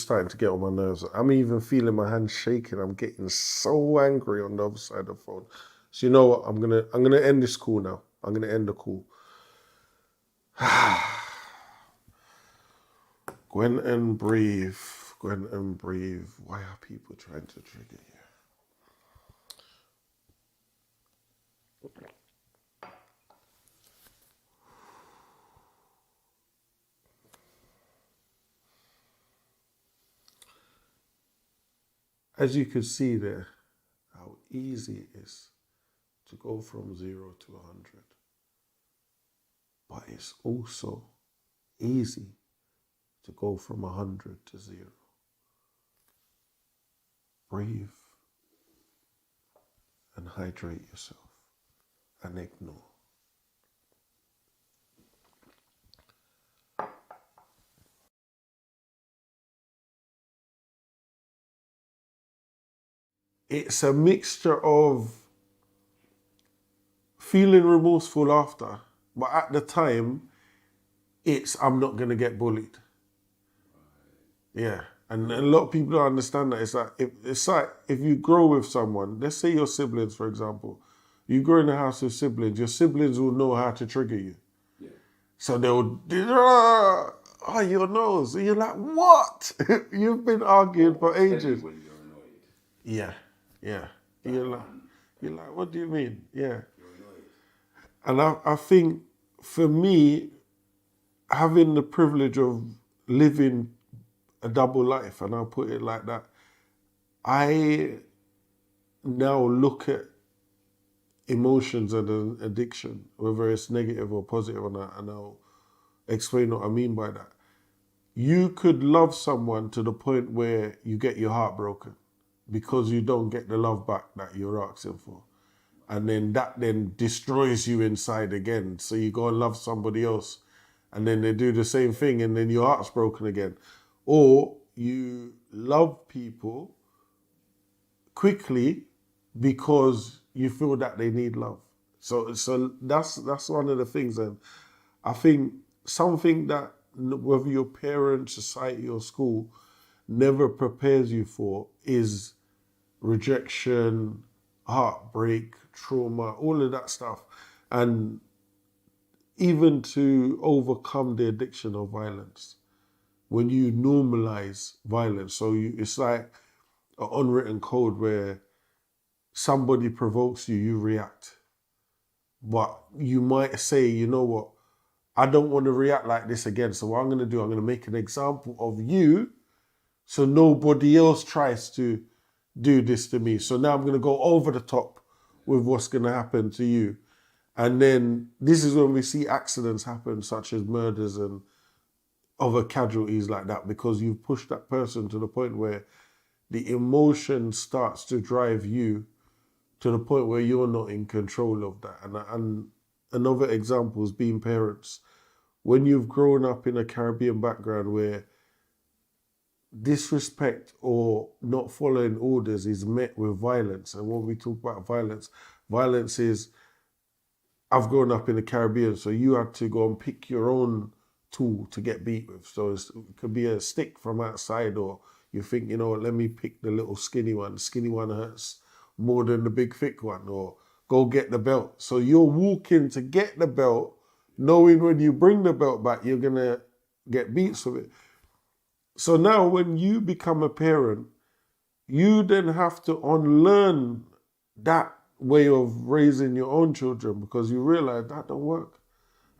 starting to get on my nerves. I'm even feeling my hands shaking. I'm getting so angry on the other side of the phone. So you know what? I'm gonna end this call now. I'm gonna end the call. Gwen breathe. Gwen breathe. Why are people trying to trigger you? As you can see there, how easy it is to go from 0 to 100. But it's also easy to go from 100 to 0. Breathe and hydrate yourself and ignore. It's a mixture of feeling remorseful after, but at the time, it's I'm not going to get bullied. Yeah. And a lot of people don't understand that. It's like if you grow with someone, let's say your siblings, for example, you grow in a house with siblings, your siblings will know how to trigger you. Yeah. So they'll, oh, your nose. And you're like, what? You've been arguing for ages. When you're annoyed. Yeah, yeah. You're like, what do you mean? Yeah. You're annoyed. And I think for me, having the privilege of living a double life, and I'll put it like that, I now look at emotions and an addiction, whether it's negative or positive, and I'll explain what I mean by that. You could love someone to the point where you get your heart broken because you don't get the love back that you're asking for. And then that then destroys you inside again. So you go and love somebody else and then they do the same thing and then your heart's broken again. Or you love people quickly because you feel that they need love. So that's one of the things. And I think something that whether your parents, society or school never prepares you for is rejection, heartbreak, trauma, all of that stuff. And even to overcome the addiction of violence, when you normalize violence, it's like an unwritten code where somebody provokes you, you react. But you might say, you know what, I don't want to react like this again. So what I'm going to do, I'm going to make an example of you so nobody else tries to do this to me. So now I'm going to go over the top with what's going to happen to you. And then this is when we see accidents happen, such as murders and other casualties like that, because you've pushed that person to the point where the emotion starts to drive you to the point where you're not in control of that. And another example is being parents. When you've grown up in a Caribbean background where disrespect or not following orders is met with violence. And when we talk about violence, violence is, I've grown up in the Caribbean, so you had to go and pick your own tool to get beat with. So it could be a stick from outside, or you think, you know, let me pick the little skinny one. The skinny one hurts more than the big thick one, or go get the belt. So you're walking to get the belt, knowing when you bring the belt back, you're going to get beats with it. So now when you become a parent, you then have to unlearn that way of raising your own children because you realize that don't work.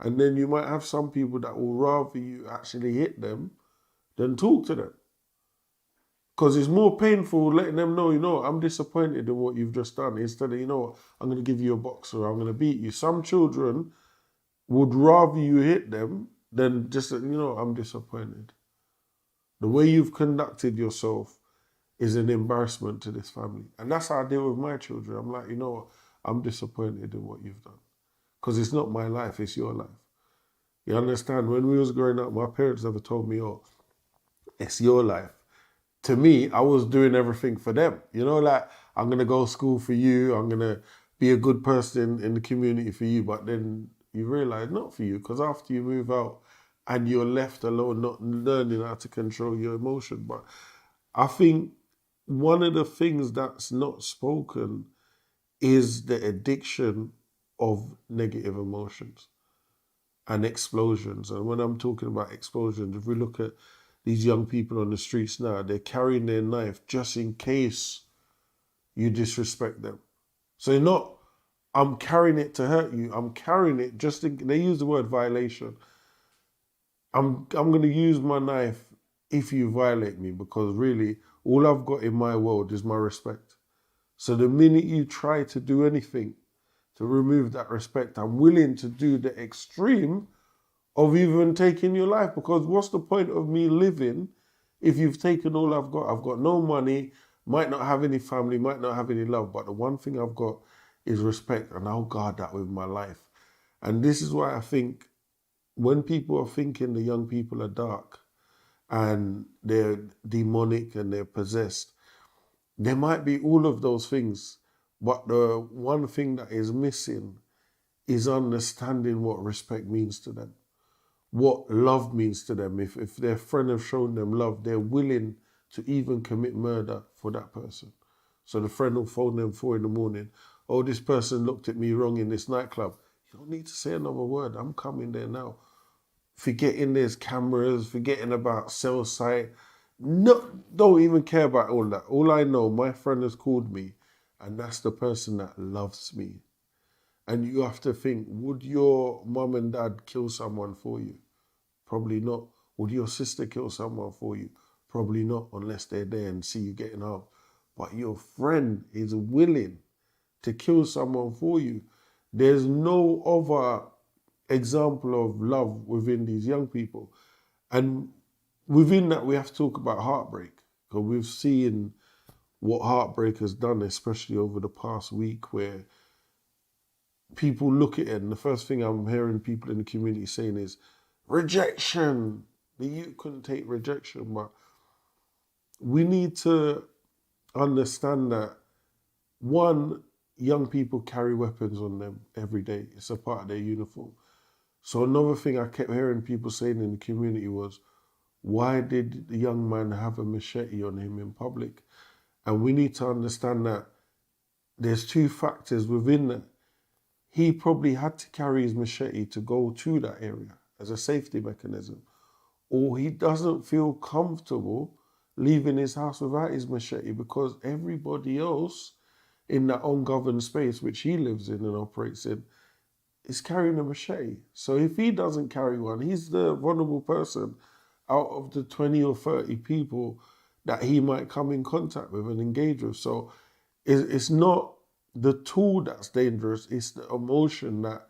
And then you might have some people that will rather you actually hit them than talk to them. Because it's more painful letting them know, you know, I'm disappointed in what you've just done. Instead of, you know, I'm going to give you a box or I'm going to beat you. Some children would rather you hit them than just, you know, I'm disappointed. The way you've conducted yourself is an embarrassment to this family. And that's how I deal with my children. I'm like, you know what? I'm disappointed in what you've done. Because it's not my life, it's your life. You understand? When we was growing up, my parents never told me, oh, it's your life. To me, I was doing everything for them. You know, like, I'm going to go to school for you. I'm going to be a good person in the community for you. But then you realize not for you, because after you move out and you're left alone, not learning how to control your emotion. But I think one of the things that's not spoken is the addiction of negative emotions and explosions. And when I'm talking about explosions, if we look at these young people on the streets now, they're carrying their knife just in case you disrespect them. So not, I'm carrying it to hurt you, I'm carrying it just in, they use the word violation. I'm going to use my knife if you violate me, because really all I've got in my world is my respect. So the minute you try to do anything to remove that respect, I'm willing to do the extreme of even taking your life, because what's the point of me living if you've taken all I've got? I've got no money, might not have any family, might not have any love, but the one thing I've got is respect, and I'll guard that with my life. And this is why I think when people are thinking the young people are dark and they're demonic and they're possessed, there might be all of those things, but the one thing that is missing is understanding what respect means to them, what love means to them. If their friend has shown them love, they're willing to even commit murder for that person. So the friend will phone them 4 a.m. Oh, this person looked at me wrong in this nightclub. You don't need to say another word. I'm coming there now. Forgetting there's cameras, forgetting about cell site. No, don't even care about all that. All I know, my friend has called me, and that's the person that loves me. And you have to think, would your mum and dad kill someone for you? Probably not. Would your sister kill someone for you? Probably not, unless they're there and see you getting out. But your friend is willing to kill someone for you. There's no other example of love within these young people. And within that, we have to talk about heartbreak, because we've seen what heartbreak has done, especially over the past week, where people look at it, and the first thing I'm hearing people in the community saying is rejection. The youth couldn't take rejection, but we need to understand that, one, young people carry weapons on them every day. It's a part of their uniform. So another thing I kept hearing people saying in the community was, why did the young man have a machete on him in public? And we need to understand that there's two factors within that. He probably had to carry his machete to go to that area as a safety mechanism, or he doesn't feel comfortable leaving his house without his machete, because everybody else in that ungoverned space which he lives in and operates in is carrying a machete. So if he doesn't carry one, he's the vulnerable person out of the 20 or 30 people that he might come in contact with and engage with. So it's not the tool that's dangerous, it's the emotion that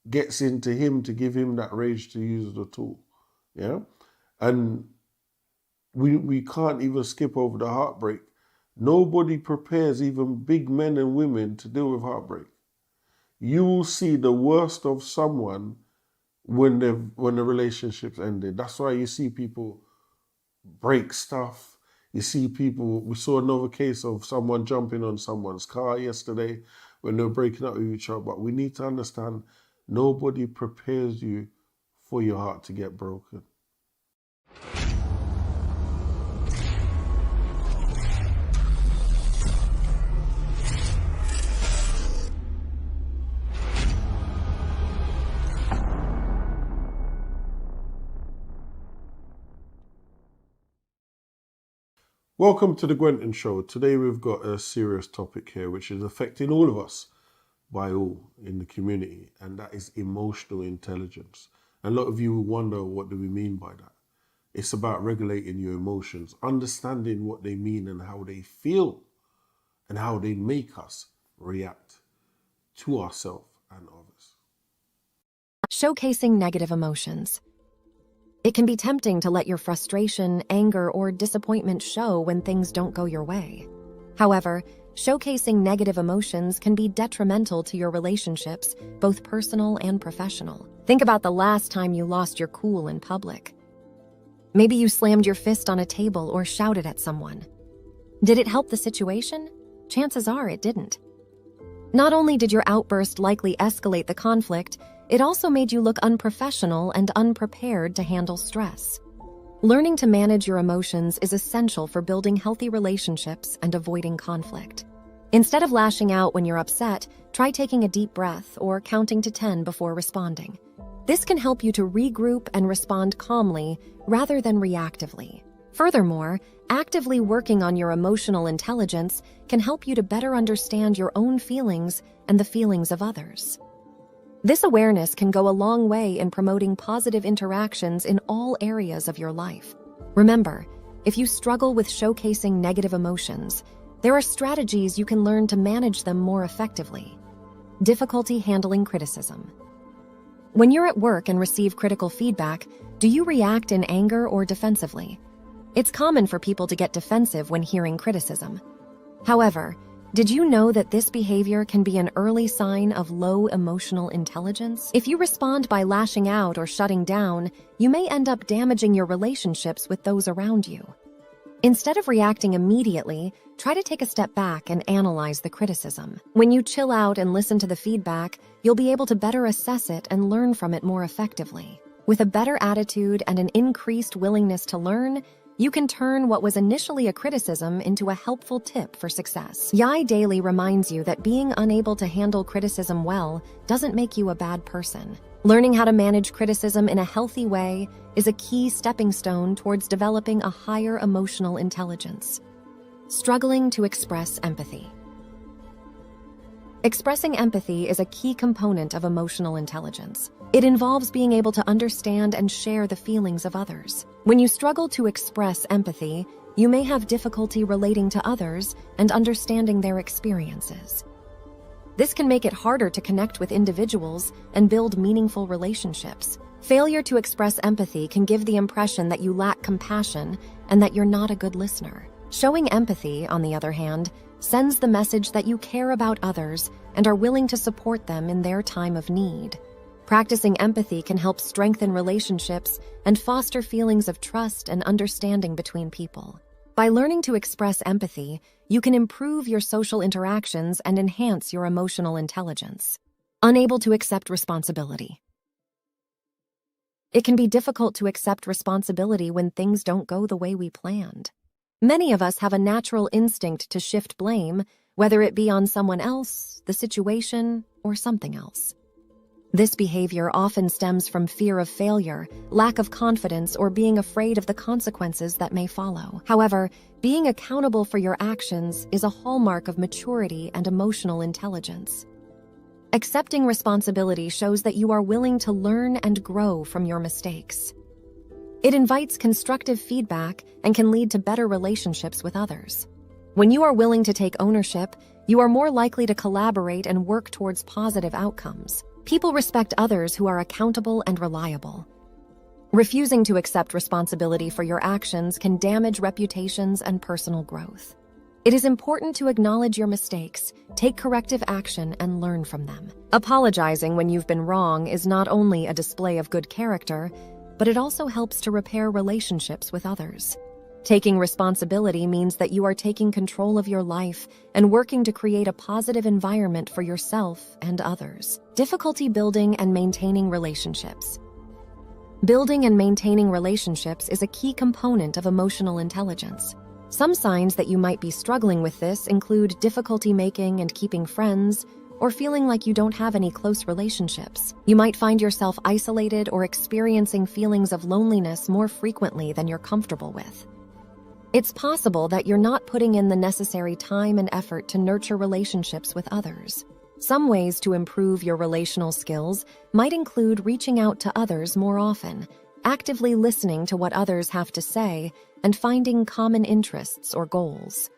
gets into him to give him that rage to use the tool. Yeah? And we can't even skip over the heartbreak. Nobody prepares even big men and women to deal with heartbreak. You will see the worst of someone when the relationship's ended. That's why you see people break stuff. You see people, we saw another case of someone jumping on someone's car yesterday when they were breaking up with each other. But we need to understand, nobody prepares you for your heart to get broken. Welcome to the Gwenton Show. Today we've got a serious topic here which is affecting all of us, by all in the community, and that is emotional intelligence. And a lot of you will wonder, what do we mean by that? It's about regulating your emotions, understanding what they mean and how they feel, and how they make us react to ourselves and others. Showcasing negative emotions. It can be tempting to let your frustration, anger, or disappointment show when things don't go your way. However, showcasing negative emotions can be detrimental to your relationships, both personal and professional. Think about the last time you lost your cool in public. Maybe you slammed your fist on a table or shouted at someone. Did it help the situation? Chances are it didn't. Not only did your outburst likely escalate the conflict, it also made you look unprofessional and unprepared to handle stress. Learning to manage your emotions is essential for building healthy relationships and avoiding conflict. Instead of lashing out when you're upset, try taking a deep breath or counting to 10 before responding. This can help you to regroup and respond calmly rather than reactively. Furthermore, actively working on your emotional intelligence can help you to better understand your own feelings and the feelings of others. This awareness can go a long way in promoting positive interactions in all areas of your life. Remember, if you struggle with showcasing negative emotions, there are strategies you can learn to manage them more effectively. Difficulty handling criticism. When you're at work and receive critical feedback, do you react in anger or defensively? It's common for people to get defensive when hearing criticism. However, did you know that this behavior can be an early sign of low emotional intelligence? If you respond by lashing out or shutting down, you may end up damaging your relationships with those around you. Instead of reacting immediately, try to take a step back and analyze the criticism. When you chill out and listen to the feedback, you'll be able to better assess it and learn from it more effectively. With a better attitude and an increased willingness to learn, you can turn what was initially a criticism into a helpful tip for success. Yai Daily reminds you that being unable to handle criticism well doesn't make you a bad person. Learning how to manage criticism in a healthy way is a key stepping stone towards developing a higher emotional intelligence. Struggling to express empathy. Expressing empathy is a key component of emotional intelligence. It involves being able to understand and share the feelings of others. When you struggle to express empathy, you may have difficulty relating to others and understanding their experiences. This can make it harder to connect with individuals and build meaningful relationships. Failure to express empathy can give the impression that you lack compassion and that you're not a good listener. Showing empathy, on the other hand, sends the message that you care about others and are willing to support them in their time of need. Practicing empathy can help strengthen relationships and foster feelings of trust and understanding between people. By learning to express empathy, you can improve your social interactions and enhance your emotional intelligence. Unable to accept responsibility. It can be difficult to accept responsibility when things don't go the way we planned. Many of us have a natural instinct to shift blame, whether it be on someone else, the situation, or something else. This behavior often stems from fear of failure, lack of confidence, or being afraid of the consequences that may follow. However, being accountable for your actions is a hallmark of maturity and emotional intelligence. Accepting responsibility shows that you are willing to learn and grow from your mistakes. It invites constructive feedback and can lead to better relationships with others. When you are willing to take ownership, you are more likely to collaborate and work towards positive outcomes. People respect others who are accountable and reliable. Refusing to accept responsibility for your actions can damage reputations and personal growth. It is important to acknowledge your mistakes, take corrective action, and learn from them. Apologizing when you've been wrong is not only a display of good character, but it also helps to repair relationships with others. Taking responsibility means that you are taking control of your life and working to create a positive environment for yourself and others. Difficulty building and maintaining relationships. Building and maintaining relationships is a key component of emotional intelligence. Some signs that you might be struggling with this include difficulty making and keeping friends, or feeling like you don't have any close relationships. You might find yourself isolated or experiencing feelings of loneliness more frequently than you're comfortable with. It's possible that you're not putting in the necessary time and effort to nurture relationships with others. Some ways to improve your relational skills might include reaching out to others more often, actively listening to what others have to say, and finding common interests or goals.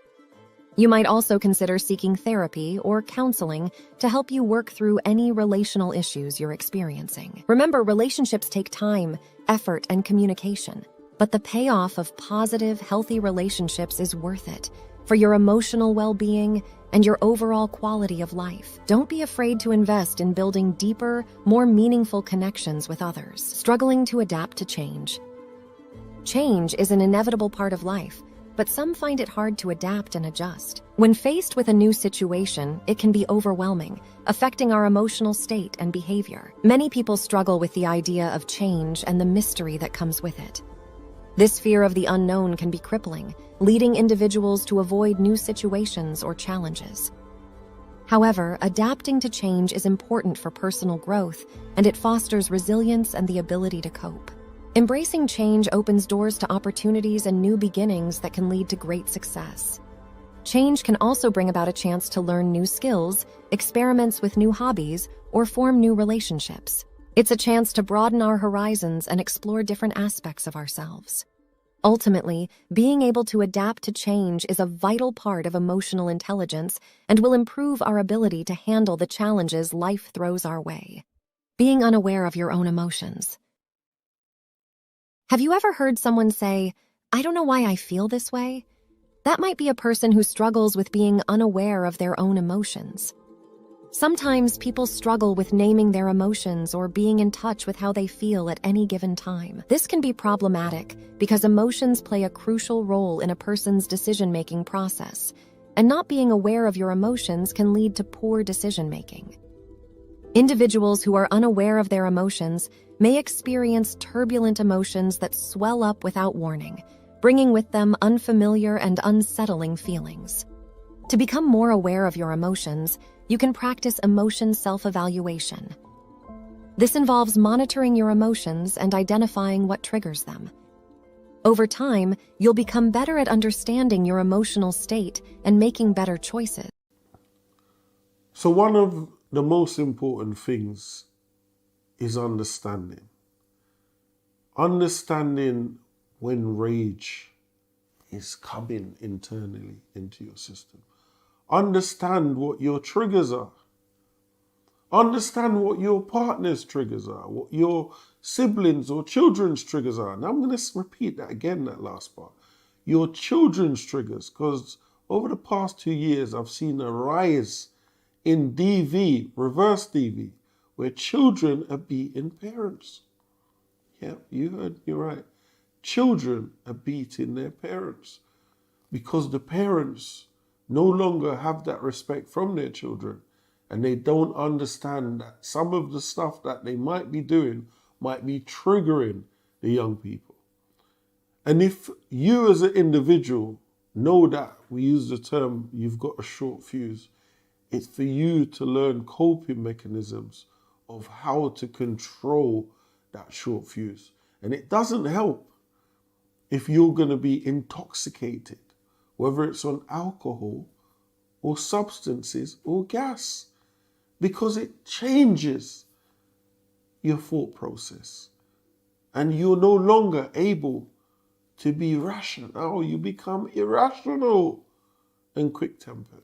You might also consider seeking therapy or counseling to help you work through any relational issues you're experiencing. Remember, relationships take time, effort, and communication. But the payoff of positive, healthy relationships is worth it for your emotional well-being and your overall quality of life. Don't be afraid to invest in building deeper, more meaningful connections with others. Struggling to adapt to change. Change is an inevitable part of life, but some find it hard to adapt and adjust. When faced with a new situation, it can be overwhelming, affecting our emotional state and behavior. Many people struggle with the idea of change and the mystery that comes with it. This fear of the unknown can be crippling, leading individuals to avoid new situations or challenges. However, adapting to change is important for personal growth, and it fosters resilience and the ability to cope. Embracing change opens doors to opportunities and new beginnings that can lead to great success. Change can also bring about a chance to learn new skills, experiments with new hobbies, or form new relationships. It's a chance to broaden our horizons and explore different aspects of ourselves. Ultimately, being able to adapt to change is a vital part of emotional intelligence and will improve our ability to handle the challenges life throws our way. Being unaware of your own emotions. Have you ever heard someone say, "I don't know why I feel this way"? That might be a person who struggles with being unaware of their own emotions. Sometimes people struggle with naming their emotions or being in touch with how they feel at any given time. This can be problematic because emotions play a crucial role in a person's decision-making process, and not being aware of your emotions can lead to poor decision-making. Individuals who are unaware of their emotions may experience turbulent emotions that swell up without warning, bringing with them unfamiliar and unsettling feelings. To become more aware of your emotions, you can practice emotion self-evaluation. This involves monitoring your emotions and identifying what triggers them. Over time, you'll become better at understanding your emotional state and making better choices. So one of the most important things is understanding. Understanding when rage is coming internally into your system. Understand what your triggers are. Understand what your partner's triggers are, what your siblings or children's triggers are. Now I'm going to repeat that again, that last part. Your children's triggers, because over the past 2 years, I've seen a rise in DV, reverse DV, where children are beating parents. Yeah, you heard me right. Children are beating their parents because the parents no longer have that respect from their children, and they don't understand that some of the stuff that they might be doing might be triggering the young people. And if you as an individual know that, we use the term, you've got a short fuse, it's for you to learn coping mechanisms of how to control that short fuse. And it doesn't help if you're going to be intoxicated, whether it's on alcohol or substances or gas, because it changes your thought process. And you're no longer able to be rational. You become irrational and quick-tempered.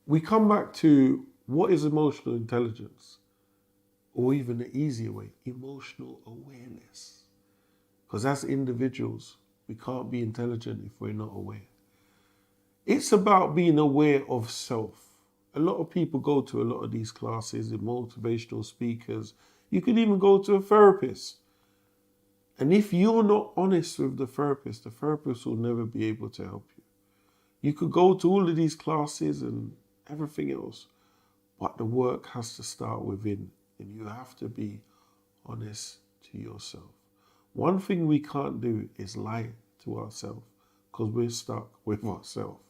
We come back to what is emotional intelligence, or even the easier way, emotional awareness. Because as individuals, we can't be intelligent if we're not aware. It's about being aware of self. A lot of people go to a lot of these classes, the motivational speakers. You could even go to a therapist. And if you're not honest with the therapist will never be able to help you. You could go to all of these classes and everything else, but the work has to start within, and you have to be honest to yourself. One thing we can't do is lie to ourselves because we're stuck with ourselves.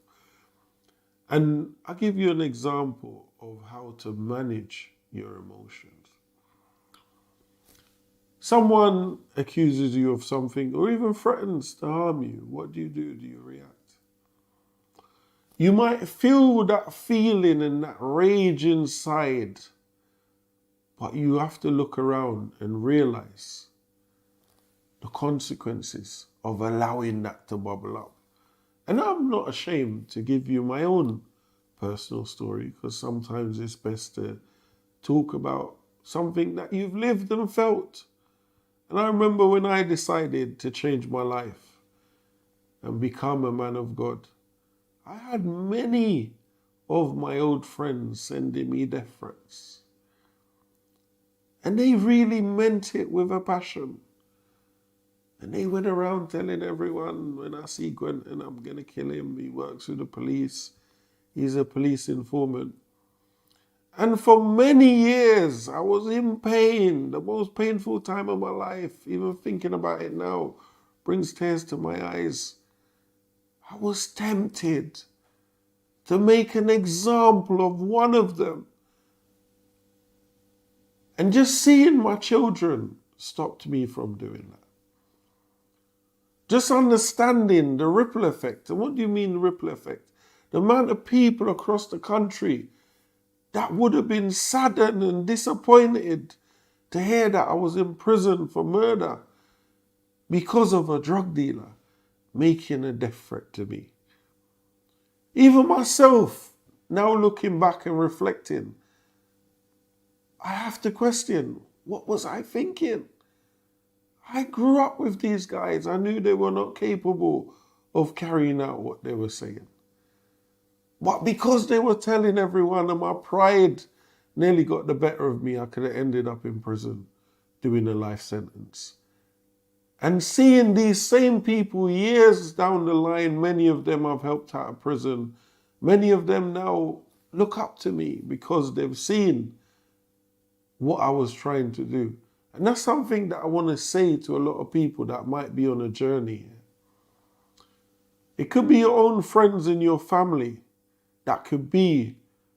And I'll give you an example of how to manage your emotions. Someone accuses you of something or even threatens to harm you. What do? Do you react? You might feel that feeling and that rage inside, but you have to look around and realize the consequences of allowing that to bubble up. And I'm not ashamed to give you my own personal story, because sometimes it's best to talk about something that you've lived and felt. And I remember when I decided to change my life and become a man of God, I had many of my old friends sending me death threats. And they really meant it with a passion. And they went around telling everyone, when I see Quentin, I'm going to kill him. He works with the police. He's a police informant. And for many years, I was in pain, the most painful time of my life. Even thinking about it now brings tears to my eyes. I was tempted to make an example of one of them. And just seeing my children stopped me from doing that. Just understanding the ripple effect. And what do you mean ripple effect? The amount of people across the country that would have been saddened and disappointed to hear that I was in prison for murder because of a drug dealer making a death threat to me. Even myself, now looking back and reflecting, I have to question, what was I thinking? I grew up with these guys. I knew they were not capable of carrying out what they were saying. But because they were telling everyone and my pride nearly got the better of me, I could have ended up in prison doing a life sentence. And seeing these same people years down the line, many of them I've helped out of prison, many of them now look up to me because they've seen what I was trying to do. And that's something that I want to say to a lot of people that might be on a journey. It could be your own friends in your family that could be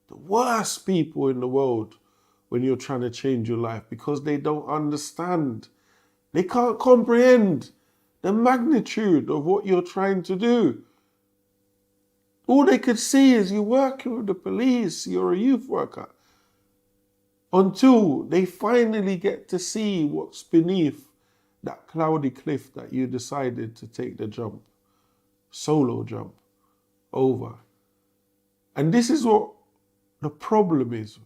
the worst people in the world when you're trying to change your life because they don't understand. They can't comprehend the magnitude of what you're trying to do. All they could see is you working with the police, you're a youth worker. Until they finally get to see what's beneath that cloudy cliff that you decided to take the jump, solo jump, over. And this is what the problem is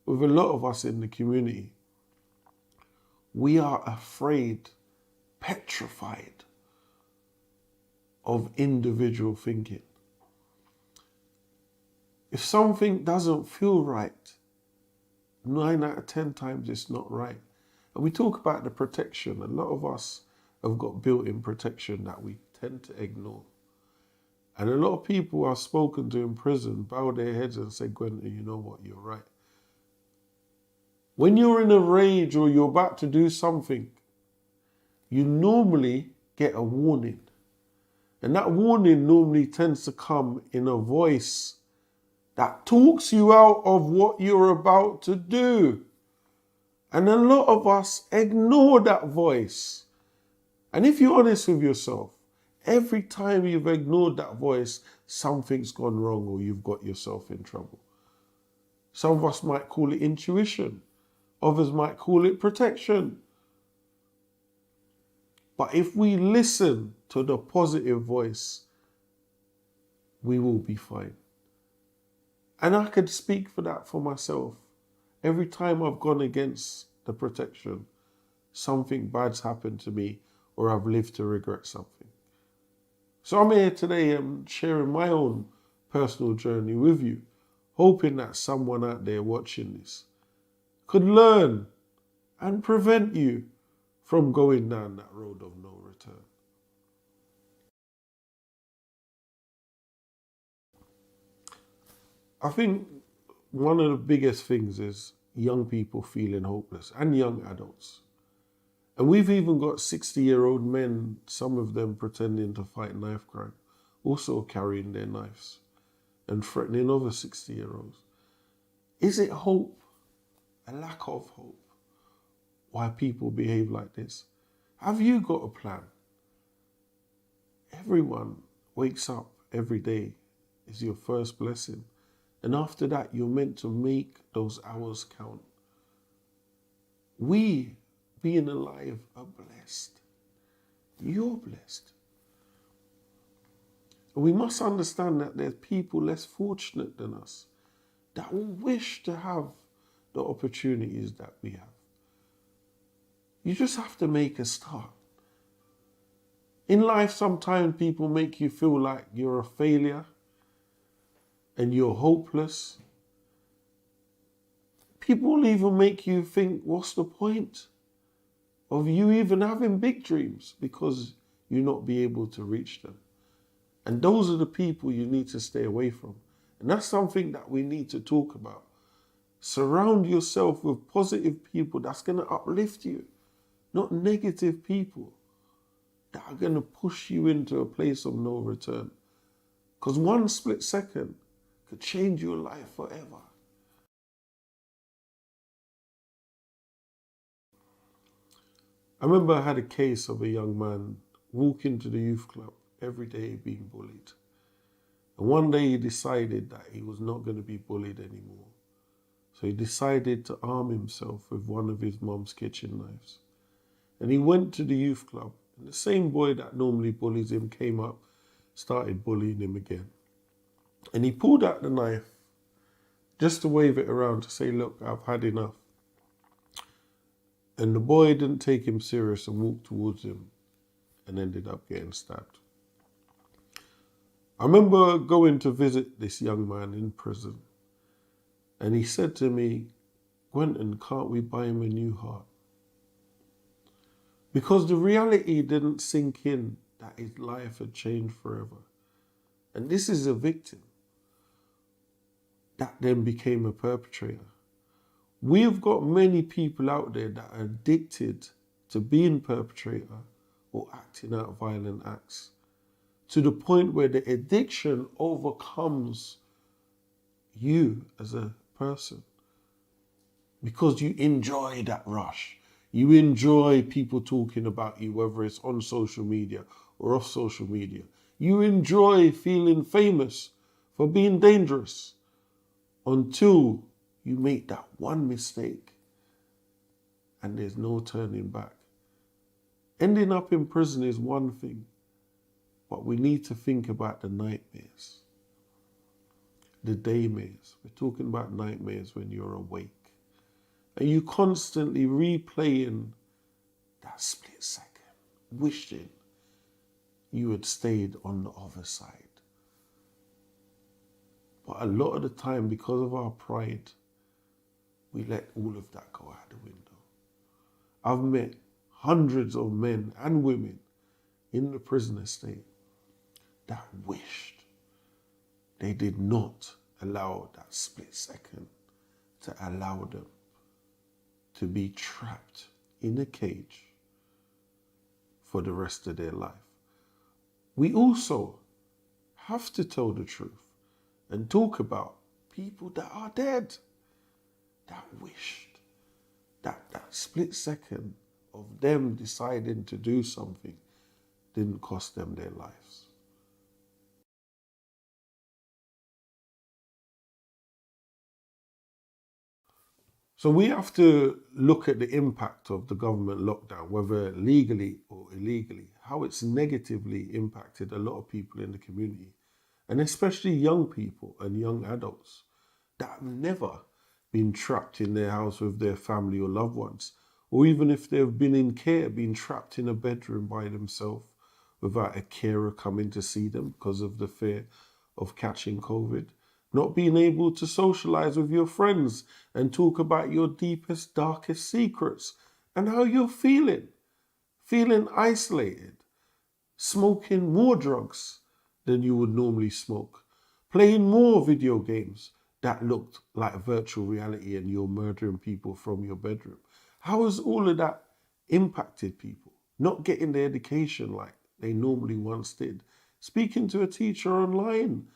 with a lot of us in the community. We are afraid, petrified of individual thinking. If something doesn't feel right, 9 out of 10 times it's not right. And we talk about the protection. A lot of us have got built-in protection that we tend to ignore. And a lot of people I've spoken to in prison bow their heads and say, Quentin, you know what, you're right. When you're in a rage or you're about to do something, you normally get a warning. And that warning normally tends to come in a voice that talks you out of what you're about to do. And a lot of us ignore that voice. And if you're honest with yourself, every time you've ignored that voice, something's gone wrong or you've got yourself in trouble. Some of us might call it intuition. Others might call it protection. But if we listen to the positive voice, we will be fine. And I could speak for that for myself. Every time I've gone against the protection, something bad's happened to me or I've lived to regret something. So I'm here today and sharing my own personal journey with you, hoping that someone out there watching this could learn and prevent you from going down that road of no return. I think one of the biggest things is young people feeling hopeless and young adults. And we've even got 60-year-old men, some of them pretending to fight knife crime, also carrying their knives and threatening other 60-year-olds. Is it hope, a lack of hope, why people behave like this? Have you got a plan? Everyone wakes up every day is your first blessing. And after that, you're meant to make those hours count. We, being alive, are blessed. You're blessed. And we must understand that there's people less fortunate than us that will wish to have the opportunities that we have. You just have to make a start. In life, sometimes people make you feel like you're a failure and you're hopeless. People will even make you think, what's the point of you even having big dreams, because you not be able to reach them. And those are the people you need to stay away from. And that's something that we need to talk about. Surround yourself with positive people that's going to uplift you, not negative people that are going to push you into a place of no return. Because one split second could change your life forever. I remember I had a case of a young man walking to the youth club every day being bullied. And one day he decided that he was not going to be bullied anymore. So he decided to arm himself with one of his mum's kitchen knives. And he went to the youth club, and the same boy that normally bullies him came up, started bullying him again. And he pulled out the knife just to wave it around to say, look, I've had enough. And the boy didn't take him serious and walked towards him and ended up getting stabbed. I remember going to visit this young man in prison, and he said to me, Quentin, can't we buy him a new heart? Because the reality didn't sink in that his life had changed forever. And this is a victim that then became a perpetrator. We've got many people out there that are addicted to being perpetrator or acting out violent acts, to the point where the addiction overcomes you as a person, because you enjoy that rush. You enjoy people talking about you, whether it's on social media or off social media. You enjoy feeling famous for being dangerous until you make that one mistake and there's no turning back. Ending up in prison is one thing, but we need to think about the nightmares, the daymares. We're talking about nightmares when you're awake. And you constantly replaying that split second, wishing you had stayed on the other side. But a lot of the time, because of our pride, we let all of that go out the window. I've met hundreds of men and women in the prison estate that wished they did not allow that split second to allow them to be trapped in a cage for the rest of their life. We also have to tell the truth and talk about people that are dead, that wished that split second of them deciding to do something didn't cost them their lives. So we have to look at the impact of the government lockdown, whether legally or illegally, how it's negatively impacted a lot of people in the community, and especially young people and young adults that have never been trapped in their house with their family or loved ones, or even if they've been in care, been trapped in a bedroom by themselves without a carer coming to see them because of the fear of catching COVID. Not being able to socialize with your friends and talk about your deepest, darkest secrets and how you're feeling isolated, smoking more drugs than you would normally smoke, playing more video games that looked like virtual reality and you're murdering people from your bedroom. How has all of that impacted people? Not getting the education like they normally once did, speaking to a teacher online,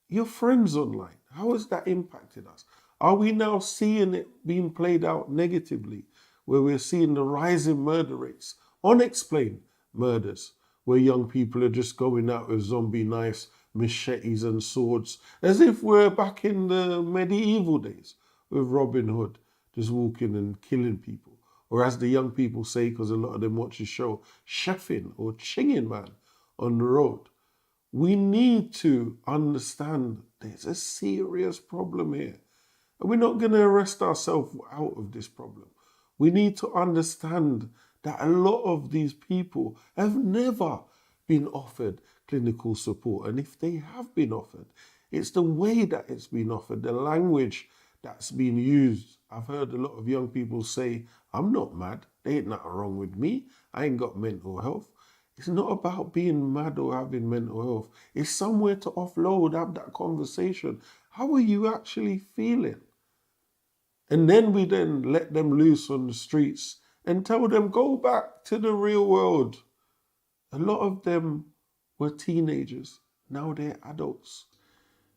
your friends online. How has that impacted us? Are we now seeing it being played out negatively, where we're seeing the rising murder rates, unexplained murders, where young people are just going out with zombie knives, machetes and swords, as if we're back in the medieval days with Robin Hood, just walking and killing people? Or as the young people say, because a lot of them watch the show, chefing or chinging man on the road. We need to understand there's a serious problem here. And we're not going to arrest ourselves out of this problem. We need to understand that a lot of these people have never been offered clinical support. And if they have been offered, it's the way that it's been offered, the language that's been used. I've heard a lot of young people say, I'm not mad. There ain't nothing wrong with me. I ain't got mental health. It's not about being mad or having mental health. It's somewhere to offload, have that conversation. How are you actually feeling? And then we then let them loose on the streets and tell them, go back to the real world. A lot of them were teenagers. Now they're adults.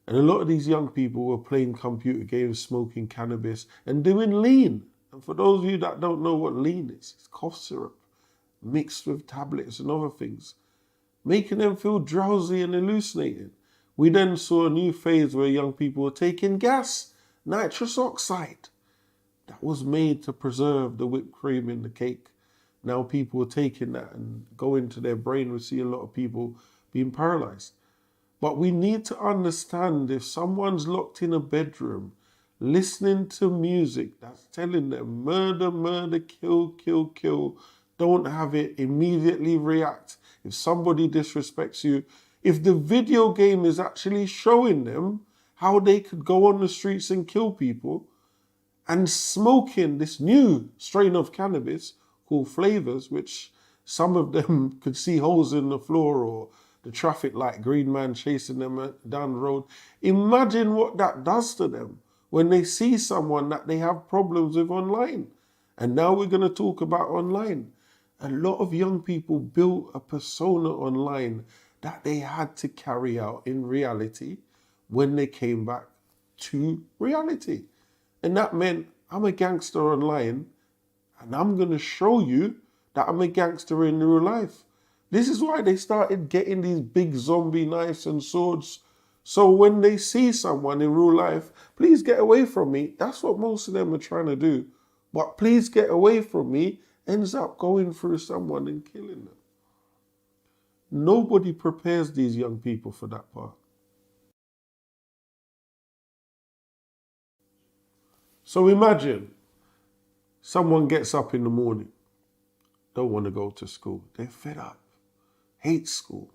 And a lot of these young people were playing computer games, smoking cannabis, and doing lean. And for those of you that don't know what lean is, it's cough syrup mixed with tablets and other things, making them feel drowsy and hallucinating. We then saw a new phase where young people were taking gas, nitrous oxide, that was made to preserve the whipped cream in the cake. Now people are taking that and go into their brain. We see a lot of people being paralyzed. But we need to understand, if someone's locked in a bedroom listening to music that's telling them murder, murder, kill, kill, kill, don't have it, immediately react. If somebody disrespects you, if the video game is actually showing them how they could go on the streets and kill people, and smoking this new strain of cannabis called flavors, which some of them could see holes in the floor or the traffic light, green man chasing them down the road. Imagine what that does to them when they see someone that they have problems with online. And now we're going to talk about online. A lot of young people built a persona online that they had to carry out in reality when they came back to reality. And that meant, I'm a gangster online and I'm going to show you that I'm a gangster in real life. This is why they started getting these big zombie knives and swords. So when they see someone in real life, please get away from me. That's what most of them are trying to do. But please get away from me ends up going through someone and killing them. Nobody prepares these young people for that part. So imagine someone gets up in the morning, don't want to go to school. They're fed up, hate school.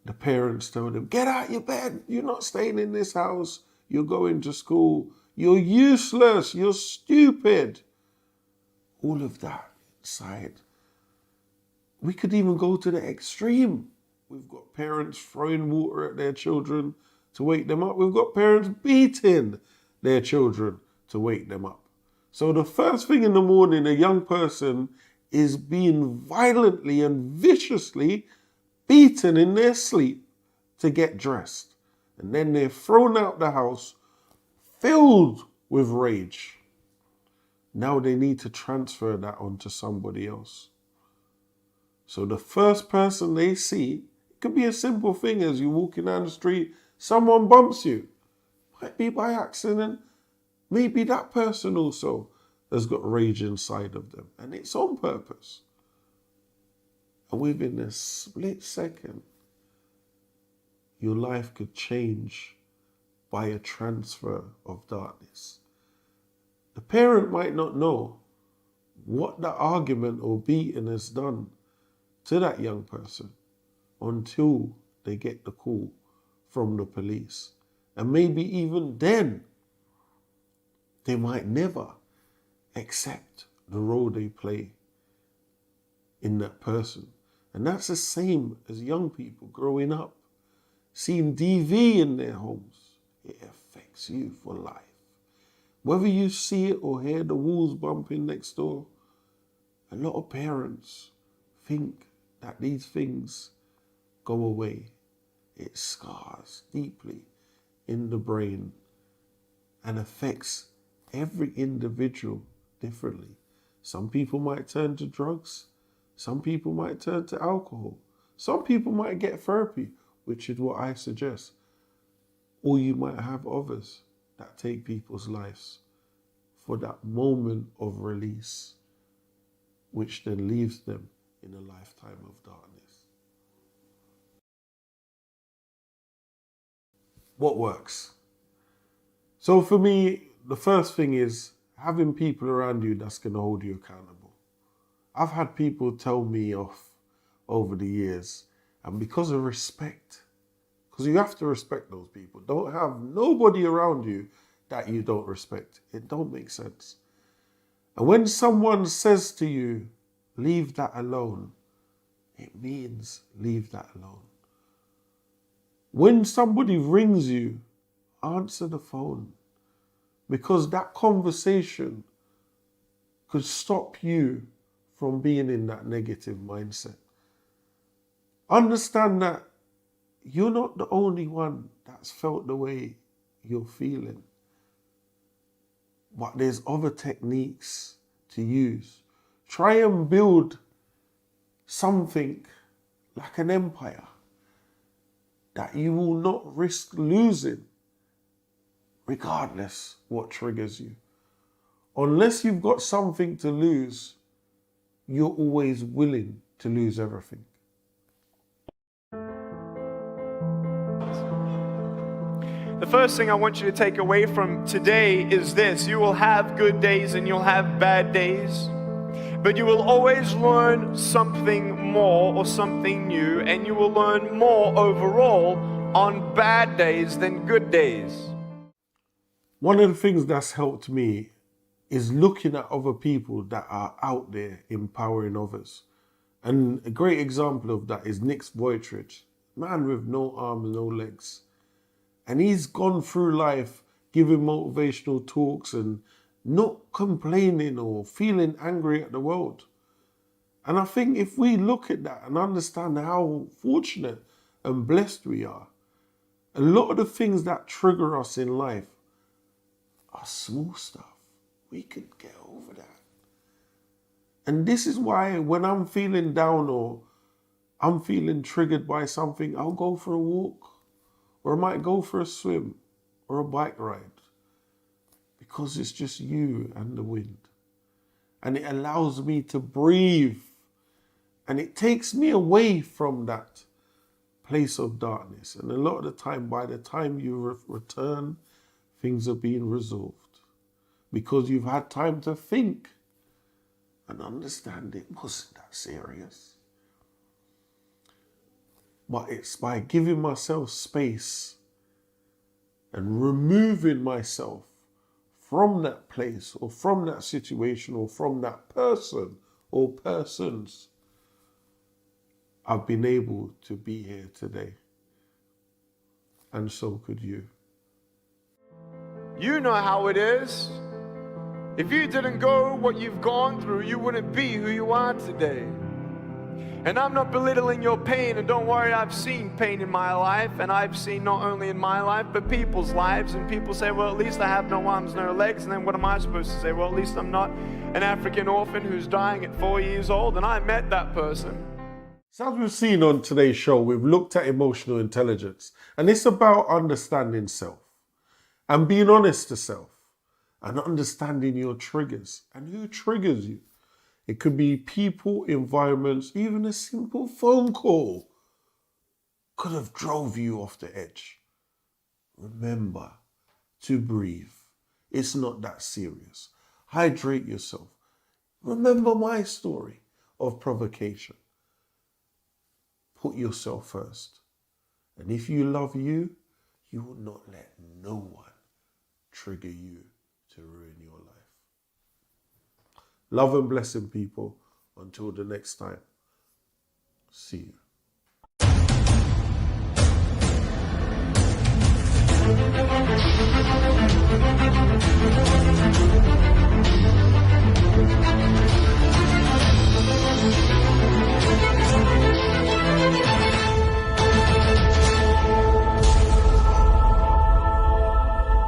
The parents tell them, get out your bed. You're not staying in this house. You're going to school. You're useless. You're stupid. All of that inside. We could even go to the extreme. We've got parents throwing water at their children to wake them up. We've got parents beating their children to wake them up. So the first thing in the morning, a young person is being violently and viciously beaten in their sleep to get dressed. And then they're thrown out the house filled with rage. Now they need to transfer that onto somebody else. So the first person they see, it could be a simple thing as you're walking down the street, someone bumps you. Might be by accident. Maybe that person also has got rage inside of them, and it's on purpose. And within a split second, your life could change by a transfer of darkness. The parent might not know what the argument or beating has done to that young person until they get the call from the police. And maybe even then, they might never accept the role they play in that person. And that's the same as young people growing up, seeing DV in their homes. It affects you for life. Whether you see it or hear the walls bumping next door, a lot of parents think that these things go away. It scars deeply in the brain and affects every individual differently. Some people might turn to drugs. Some people might turn to alcohol. Some people might get therapy, which is what I suggest. Or you might have others that take people's lives for that moment of release, which then leaves them in a lifetime of darkness. What works? So for me, the first thing is having people around you that's going to hold you accountable. I've had people tell me off over the years, and because of respect, Because you have to respect those people. Don't have nobody around you that you don't respect. It don't make sense. And when someone says to you, leave that alone, it means leave that alone. When somebody rings you, answer the phone, because that conversation could stop you from being in that negative mindset. Understand that you're not the only one that's felt the way you're feeling. But there's other techniques to use. Try and build something like an empire that you will not risk losing, regardless what triggers you. Unless you've got something to lose, you're always willing to lose everything. The first thing I want you to take away from today is this: you will have good days and you'll have bad days, but you will always learn something more or something new, and you will learn more overall on bad days than good days. One of the things that's helped me is looking at other people that are out there empowering others. And a great example of that is Nick Vujicic, man with no arms, no legs. And he's gone through life giving motivational talks and not complaining or feeling angry at the world. And I think if we look at that and understand how fortunate and blessed we are, a lot of the things that trigger us in life are small stuff. We could get over that. And this is why when I'm feeling down or I'm feeling triggered by something, I'll go for a walk. Or I might go for a swim or a bike ride, because it's just you and the wind. And it allows me to breathe. And it takes me away from that place of darkness. And a lot of the time, by the time you return, things are being resolved. Because you've had time to think and understand it wasn't that serious. But it's by giving myself space and removing myself from that place or from that situation or from that person or persons, I've been able to be here today. And so could you. You know how it is. If you didn't go what you've gone through, you wouldn't be who you are today. And I'm not belittling your pain, and don't worry, I've seen pain in my life, and I've seen not only in my life, but people's lives, and people say, well, at least I have no arms, no legs, and then what am I supposed to say? Well, at least I'm not an African orphan who's dying at 4 years old, and I met that person. So as we've seen on today's show, we've looked at emotional intelligence, and it's about understanding self, and being honest to self, and understanding your triggers, and who triggers you. It could be people, environments, even a simple phone call could have drove you off the edge. Remember to breathe. It's not that serious. Hydrate yourself. Remember my story of provocation. Put yourself first. And if you love you, you will not let no one trigger you to ruin your life. Love and blessing, people. Until the next time. See you.